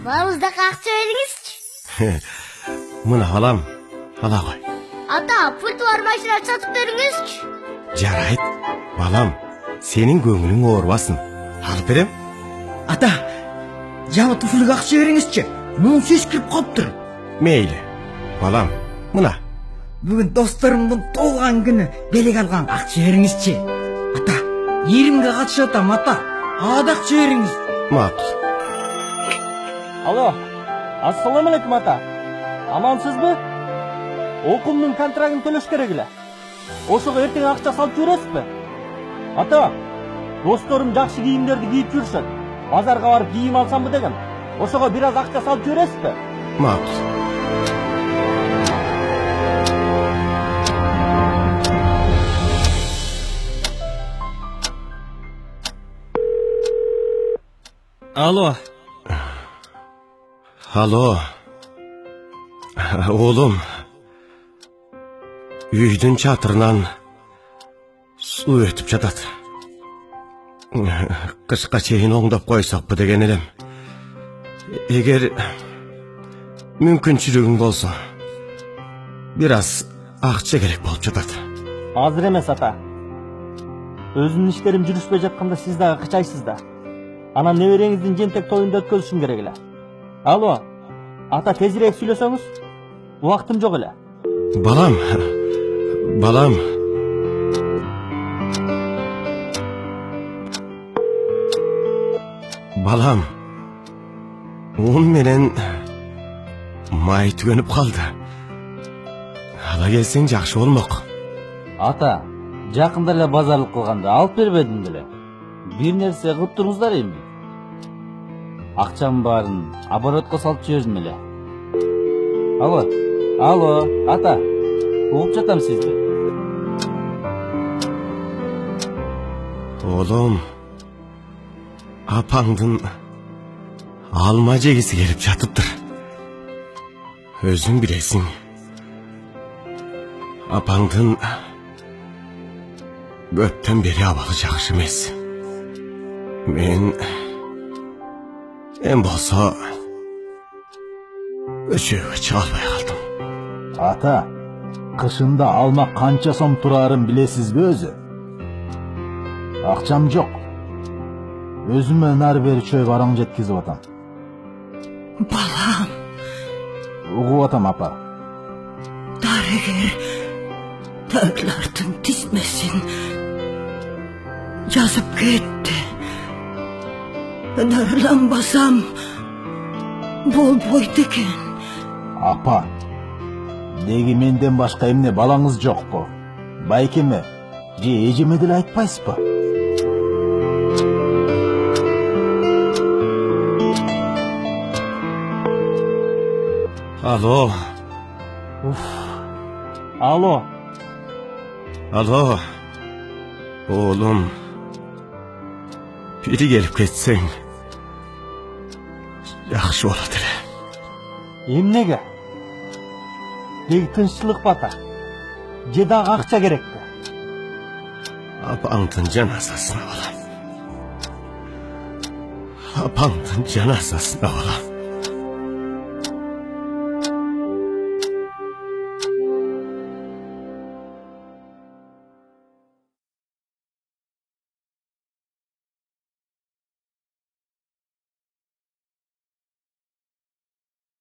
Bağımızdaki akça veriniz. Mına alam, ala koy. Ata, pult var maşina satıp veriniz. Jarayt, balam, senin göңүлүң oorubasın. Alıp berem. Ата, жабы туфлуга акча бериңизчи. Мунун сескирип калыптыр. Meyli. Balam, mına. Бүгүн досторумдун туулган күнү белек алган акча бериңизчи. Ата, 20ге катышып атам ата. Ага да акча бериңиз. Макул. Алло, ассаламу алейкум ата. Амансызбы? Окумдун контрагын төлөш керек эле. Ошого эртең акча салып жибересизби? Ата, досторум жакшы кийимдерди кийип жүрүшөт. Базарга барып кийим алсамбы дегем. Ошого бир аз акча салып жибересизби? Макул. Алло. Alo. Oğlum. Үйдүн çatırынан su өтүп жатат. Кышка чейин оңдоп койсокпу деген элем. Эгер мүмкүнчүлүгүң болсо, бир аз акча керек болуп жатат. Азыр эмес ата. Өзүмдүн иштерим жүрүшпөй жатканда сиз дагы кычайсыз да. Анан небереңиздин жентек тоюнду өткөзүшүм керек эле. Алло, ата тезирээк сүйлөсөңүз? Убактым жок эле. Balam. Balam. Un menен май түгөнүп калды. Ала келсең жакшы болмок. Ата, жакында эле базарлык кылганда алып бербедим деле. Бир нерсе кылып туруңуздар эми. Акчамдын баарын оборотко салып жибердим эле. Алло, ата. Угуп жатам сизди. Oğlum, apаңдын alma жегиси келип жатыптыр. Өзүң билесиң. Апаңдын көптөн бери абалы жакшы эмес. Мен болсо өчөгө чыга албай калдым. Ата, кышында алма канча сом турарын билесизби өзү? Акчам жок. Өзүмө нары бери чөйүп араң жеткизип атам. Балам, Угуп атам апа. дарыгер таглардын тизмесин жазып кетти. Дарыланбасам болбойт экен. Апа, деги менден башка эмне балаңыз жокпу? Байкеме же эжеме деле айтпайсызбы? Alo. Алло. Oğlum. Biri gelip ketseň жакшы болот эле. Эмнеге? Деги тынччылыкпы ата? Же дагы акча керекпи? Апаңдын жаназасына балам. Апаңдын жаназасына балам.